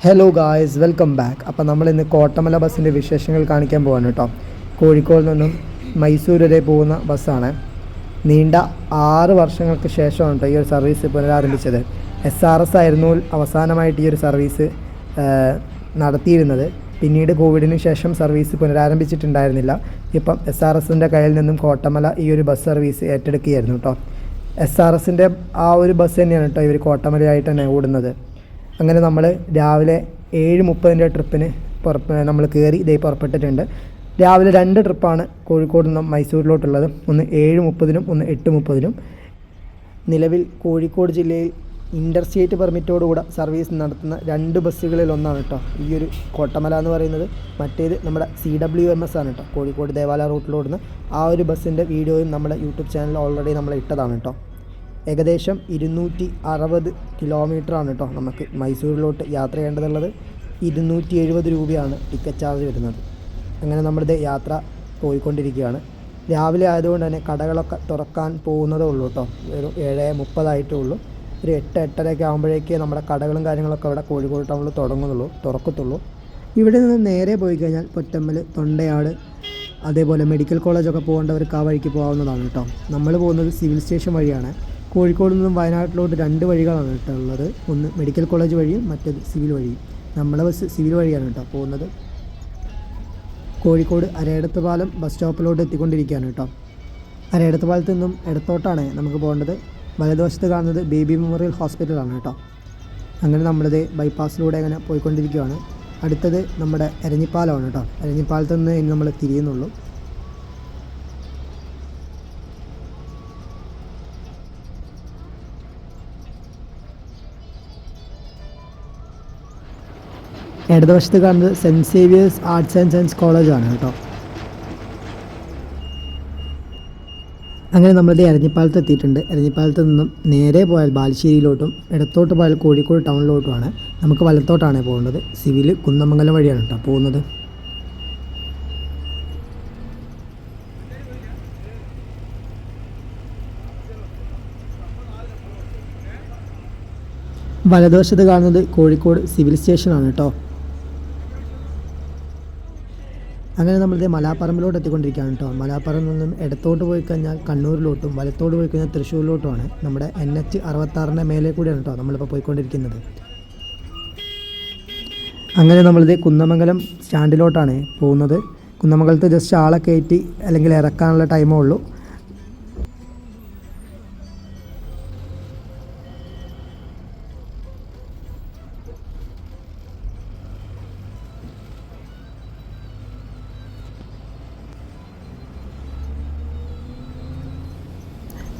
Hello guys, welcome back. അപ്പോൾ നമ്മളിന്ന് കോട്ടമല ബസ്സിൻ്റെ വിശേഷങ്ങൾ കാണിക്കാൻ പോവാണ് കേട്ടോ. കോഴിക്കോട് നിന്നും മൈസൂർ വരെ പോകുന്ന ബസ്സാണ്. നീണ്ട 6 വർഷങ്ങൾക്ക് ശേഷമാണ് കേട്ടോ ഈ ഒരു സർവീസ് പുനരാരംഭിച്ചത്. SRS ആയിരുന്നു അവസാനമായിട്ട് ഈ ഒരു സർവീസ് നടത്തിയിരുന്നത്. പിന്നീട് കോവിഡിന് ശേഷം സർവീസ് പുനരാരംഭിച്ചിട്ടുണ്ടായിരുന്നില്ല. ഇപ്പം SRSൻ്റെ കയ്യിൽ നിന്നും കോട്ടമല ഈ ഒരു ബസ് സർവീസ് ഏറ്റെടുക്കുകയായിരുന്നു കേട്ടോ. SRSൻ്റെ ആ ഒരു ബസ് തന്നെയാണ് കേട്ടോ ഇവർ കോട്ടമലയായിട്ട് തന്നെ ഓടുന്നത്. അങ്ങനെ നമ്മൾ രാവിലെ 7:30 ട്രിപ്പിന് നമ്മൾ കയറി ഇതേ പുറപ്പെട്ടിട്ടുണ്ട്. രാവിലെ 2 ട്രിപ്പാണ് കോഴിക്കോട് നിന്നും മൈസൂരിലോട്ടുള്ളത്. ഒന്ന് 7:30-നും ഒന്ന് 8:30-നും. നിലവിൽ കോഴിക്കോട് ജില്ലയിൽ ഇൻ്റർസ്റ്റേറ്റ് പെർമിറ്റോടുകൂടെ സർവീസ് നടത്തുന്ന 2 ബസ്സുകളിൽ ഒന്നാണ് കേട്ടോ ഈ ഒരു കോട്ടമല എന്ന് പറയുന്നത്. മറ്റേത് നമ്മുടെ CWMS ആണ് കേട്ടോ, കോഴിക്കോട് ദേവാല റൂട്ടിലോടുന്ന ആ ഒരു ബസ്സിൻ്റെ വീഡിയോയും നമ്മുടെ യൂട്യൂബ് ചാനലിൽ ഓൾറെഡി നമ്മൾ ഇട്ടതാണ് കേട്ടോ. ഏകദേശം 260 കിലോമീറ്ററാണ് കേട്ടോ നമുക്ക് മൈസൂരിലോട്ട് യാത്ര ചെയ്യേണ്ടതുള്ളത്. 270 രൂപയാണ് ടിക്കറ്റ് ചാർജ് വരുന്നത്. അങ്ങനെ നമ്മളിത് യാത്ര പോയിക്കൊണ്ടിരിക്കുകയാണ്. രാവിലെ ആയതുകൊണ്ട് തന്നെ കടകളൊക്കെ തുറക്കാൻ പോകുന്നതേ ഉള്ളൂ കേട്ടോ. ഒരു 7:30 ആയിട്ടേ ഉള്ളൂ. ഒരു 8-8:30 ആകുമ്പോഴേക്കേ നമ്മുടെ കടകളും കാര്യങ്ങളൊക്കെ ഇവിടെ കോഴിക്കോട് ടൗണിൽ തുറക്കത്തുള്ളൂ. ഇവിടെ നിന്ന് നേരെ പോയി കഴിഞ്ഞാൽ പൊറ്റമ്മൽ, തൊണ്ടയാട്, അതേപോലെ മെഡിക്കൽ കോളേജൊക്കെ പോകേണ്ടവർക്ക് ആ വഴിക്ക് പോകാവുന്നതാണ് കേട്ടോ. നമ്മൾ പോകുന്നത് സിവിൽ സ്റ്റേഷൻ വഴിയാണ്. കോഴിക്കോട് നിന്നും വയനാട്ടിലോട്ട് 2 വഴികളാണ് കേട്ടോ ഉള്ളത്. ഒന്ന് മെഡിക്കൽ കോളേജ് വഴിയും മറ്റേത് സിവിൽ വഴിയും. നമ്മുടെ ബസ് സിവിൽ വഴിയാണ് കേട്ടോ പോകുന്നത്. കോഴിക്കോട് അരയിടത്ത് പാലം ബസ് സ്റ്റോപ്പിലോട്ട് എത്തിക്കൊണ്ടിരിക്കുകയാണ് കേട്ടോ. അരയിടത്ത് പാലത്ത് നിന്നും ഇടത്തോട്ടാണ് നമുക്ക് പോകേണ്ടത്. വലതുവശത്ത് കാണുന്നത് ബേബി മെമ്മോറിയൽ ഹോസ്പിറ്റലാണ് കേട്ടോ. അങ്ങനെ നമ്മളിത് ബൈപ്പാസിലൂടെ അങ്ങനെ പോയിക്കൊണ്ടിരിക്കുകയാണ്. അടുത്തത് നമ്മുടെ എരഞ്ഞിപ്പാലമാണ് കേട്ടോ. എരഞ്ഞിപ്പാലത്ത് നിന്ന് ഇനി നമ്മൾ തിരിയുന്നുള്ളൂ. ഇടതുവശത്ത് കാണുന്നത് Saint Xavier's Arts and Science കോളേജാണ് കേട്ടോ. അങ്ങനെ നമ്മളിത് എരഞ്ഞിപ്പാലത്ത് എത്തിയിട്ടുണ്ട്. എരഞ്ഞിപ്പാലത്ത് നിന്നും നേരെ പോയാൽ ബാലുശ്ശേരിയിലോട്ടും ഇടത്തോട്ട് പോയാൽ കോഴിക്കോട് ടൗണിലോട്ടുമാണ്. നമുക്ക് വലത്തോട്ടാണ് പോകേണ്ടത്. സിവിൽ കുന്നമംഗലം വഴിയാണ് കേട്ടോ പോകുന്നത്. വലതുവശത്ത് കാണുന്നത് കോഴിക്കോട് സിവിൽ സ്റ്റേഷനാണ് കേട്ടോ. അങ്ങനെ നമ്മളിത് മലാപ്പറമ്പിലോട്ട് എത്തിക്കൊണ്ടിരിക്കുകയാണ് കേട്ടോ. മലാപ്പറമ്പിൽ നിന്നും ഇടത്തോട്ട് പോയി കഴിഞ്ഞാൽ കണ്ണൂരിലോട്ടും വലത്തോട്ട് പോയി കഴിഞ്ഞാൽ തൃശ്ശൂരിലോട്ടുമാണ്. നമ്മുടെ NH 66 മേലെ കൂടിയാണ് കേട്ടോ നമ്മളിപ്പോൾ പോയിക്കൊണ്ടിരിക്കുന്നത്. അങ്ങനെ നമ്മളിത് കുന്നമംഗലം സ്റ്റാൻഡിലോട്ടാണ് പോകുന്നത്. കുന്നമംഗലത്ത് ജസ്റ്റ് ആളെ കയറ്റി അല്ലെങ്കിൽ ഇറക്കാനുള്ള ടൈമേ ഉള്ളൂ.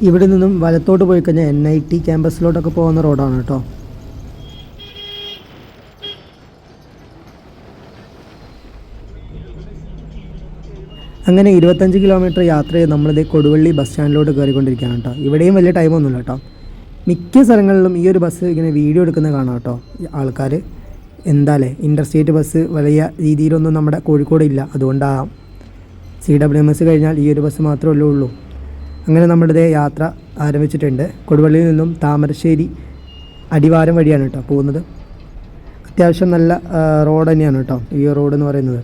ഇവിടെ നിന്നും വലത്തോട്ട് പോയി കഴിഞ്ഞാൽ NIT ക്യാമ്പസിലോട്ടൊക്കെ പോകുന്ന റോഡാണ് കേട്ടോ. അങ്ങനെ 25 കിലോമീറ്റർ യാത്ര ചെയ്ത് നമ്മളിത് കൊടുവള്ളി ബസ് സ്റ്റാൻഡിലോട്ട് കയറിക്കൊണ്ടിരിക്കുകയാണ് കേട്ടോ. ഇവിടെയും വലിയ ടൈമൊന്നുമില്ല കേട്ടോ. മിക്ക സ്ഥലങ്ങളിലും ഈ ഒരു ബസ് ഇങ്ങനെ വീഡിയോ എടുക്കുന്നത് കാണാം കേട്ടോ ആൾക്കാർ. എന്തായാലേ ഇൻ്റർസ്റ്റേറ്റ് ബസ് വലിയ രീതിയിലൊന്നും നമ്മുടെ കോഴിക്കോട് ഇല്ല. അതുകൊണ്ടാണ് CWMS കഴിഞ്ഞാൽ ഈ ഒരു ബസ് മാത്രമല്ലേ ഉള്ളൂ. അങ്ങനെ നമ്മുടെ യാത്ര ആരംഭിച്ചിട്ടുണ്ട്. കൊടുവള്ളിയിൽ നിന്നും താമരശ്ശേരി അടിവാരം വഴിയാണ് കേട്ടോ പോകുന്നത്. അത്യാവശ്യം നല്ല റോഡ് തന്നെയാണ് കേട്ടോ ഈ റോഡ് എന്ന് പറയുന്നത്.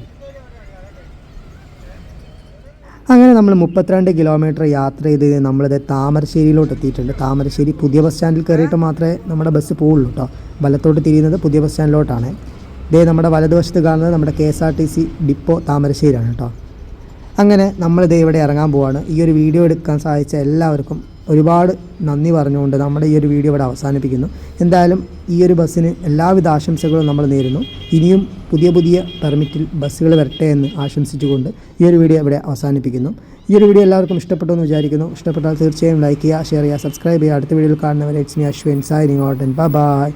അങ്ങനെ നമ്മൾ 32 കിലോമീറ്റർ യാത്ര ചെയ്ത് നമ്മളിത് താമരശ്ശേരിയിലോട്ട് എത്തിയിട്ടുണ്ട്. താമരശ്ശേരി പുതിയ ബസ് സ്റ്റാൻഡിൽ കയറിയിട്ട് മാത്രമേ നമ്മുടെ ബസ് പോവുള്ളൂ കേട്ടോ. വലത്തോട്ട് തിരിയുന്നത് പുതിയ ബസ് സ്റ്റാൻഡിലോട്ടാണ്. ഇതേ നമ്മുടെ വലതുവശത്ത് കാണുന്നത് നമ്മുടെ KSRTC ഡിപ്പോ താമരശ്ശേരിയാണ് കേട്ടോ. അങ്ങനെ നമ്മളിത് ഇവിടെ ഇറങ്ങാൻ പോവാണ്. ഈ ഒരു വീഡിയോ എടുക്കാൻ സഹായിച്ച എല്ലാവർക്കും ഒരുപാട് നന്ദി പറഞ്ഞുകൊണ്ട് നമ്മുടെ ഈ ഒരു വീഡിയോ ഇവിടെ അവസാനിപ്പിക്കുന്നു. എന്തായാലും ഈ ഒരു ബസ്സിന് എല്ലാവിധ ആശംസകളും നമ്മൾ നേരുന്നു. ഇനിയും പുതിയ പെർമിറ്റിൽ ബസ്സുകൾ വരട്ടെ എന്ന് ആശംസിച്ചുകൊണ്ട് ഈ ഒരു വീഡിയോ ഇവിടെ അവസാനിപ്പിക്കുന്നു. ഈ ഒരു വീഡിയോ എല്ലാവർക്കും ഇഷ്ടപ്പെട്ടു എന്ന് വിചാരിക്കുന്നു. ഇഷ്ടപ്പെട്ടാൽ തീർച്ചയായും ലൈക്ക് ചെയ്യുക, ഷെയർ ചെയ്യുക, സബ്സ്ക്രൈബ് ചെയ്യുക. അടുത്ത വീഡിയോയിൽ കാണുന്നവരെ it's me Ashwin signing out and by.